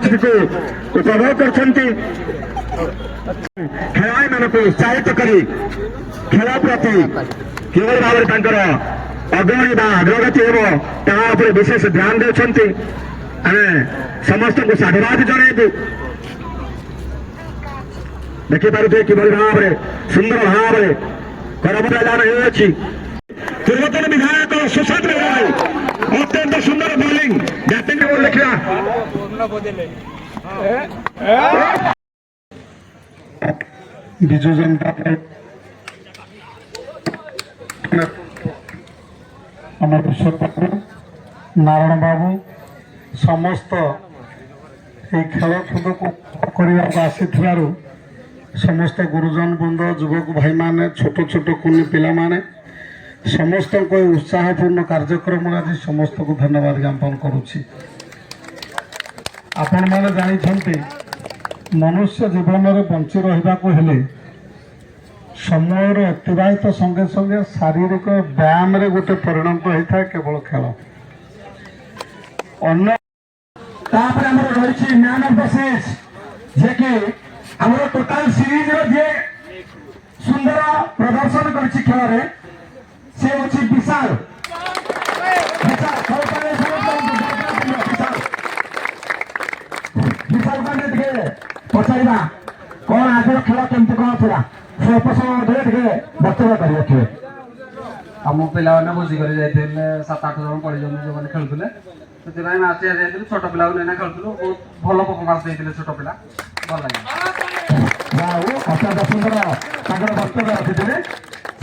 उपभोग करछन्ति खेलाड़ी मानक उत्साहित करी खेल प्रति किभଳି भाବରେ ତାଙ୍କର ଅଗ୍ରଣୀ ବା ଅଗ୍ରଗତି ହେବ ତାହା ଉପରେ ବିଶେଷ ଧ୍ୟାନ ଦେଉଛନ୍ତି। ଆମେ ସମସ୍ତଙ୍କୁ ସାଧୁବାଦ ଜଣାଇବୁ। ଦେଖିପାରୁଥିବେ କିଭଳି ଭାବରେ ସୁନ୍ଦର ଭାବରେ କରମଦାନ ହେଉଅଛି। ପୂର୍ବତନ ବିଧାୟକ ସୁଶାନ୍ତ ଭାଇ ଅତ୍ୟନ୍ତ ସୁନ୍ଦର ବୋଲିଂ ବ୍ୟାଟିଂ ଦେଖିବା ବିଜୁ ଜନତା अमर किशोर बाबू नारायण बाबू समस्त खेलकूद को करने आसी समस्त गुरुजन बृंद युवक भाई माने छोट छोट कुनी पिला माने समस्त को उत्साहपूर्ण कार्यक्रम आज समस्त को धन्यवाद ज्ञापन करुच्ची। आपण मैंने जानते मनुष्य जीवन में बंची रहा समय अतिबाहित संगे संगे शारीरिक व्यायाम रे गोटे परिणत होता है केवल खेल मैन ऑफ द सीरीज जे कि हमर टोटल सीरीज रे जे सुंदर प्रदर्शन करछि खेल रे से अछि विशाल विशाल का के पछाइबा कोन आगे खेल केमति कोन थिला आम पिला भोजिक जाते 7-8 जन पड़ी जो मैंने खेलुले से मैच जाइए छोट पिला खेलुलु बहुत भल परफॉर्मेंस देते छोट पिला भल लगे अत्यंत सुंदर वक्तव्य रखिथे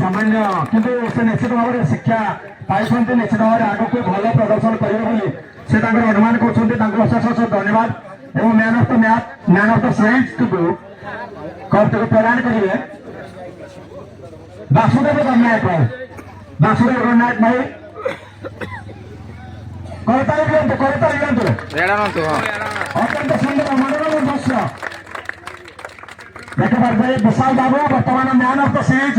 सामान्य किंतु से निश्चित भाव में शिक्षा पाई निश्चित भाव में आगे भल प्रदर्शन करेंगे से अनुमान कर धन्यवाद और man of the match man of the series को प्रदान करेंगे वासुदेव गणनायक भाई वासुदेव गणनायक भाई अत्यंत सुंदर मनोरम दृश्य देखिए विशाल बाबू बर्तमान मैन ऑफ द सीरीज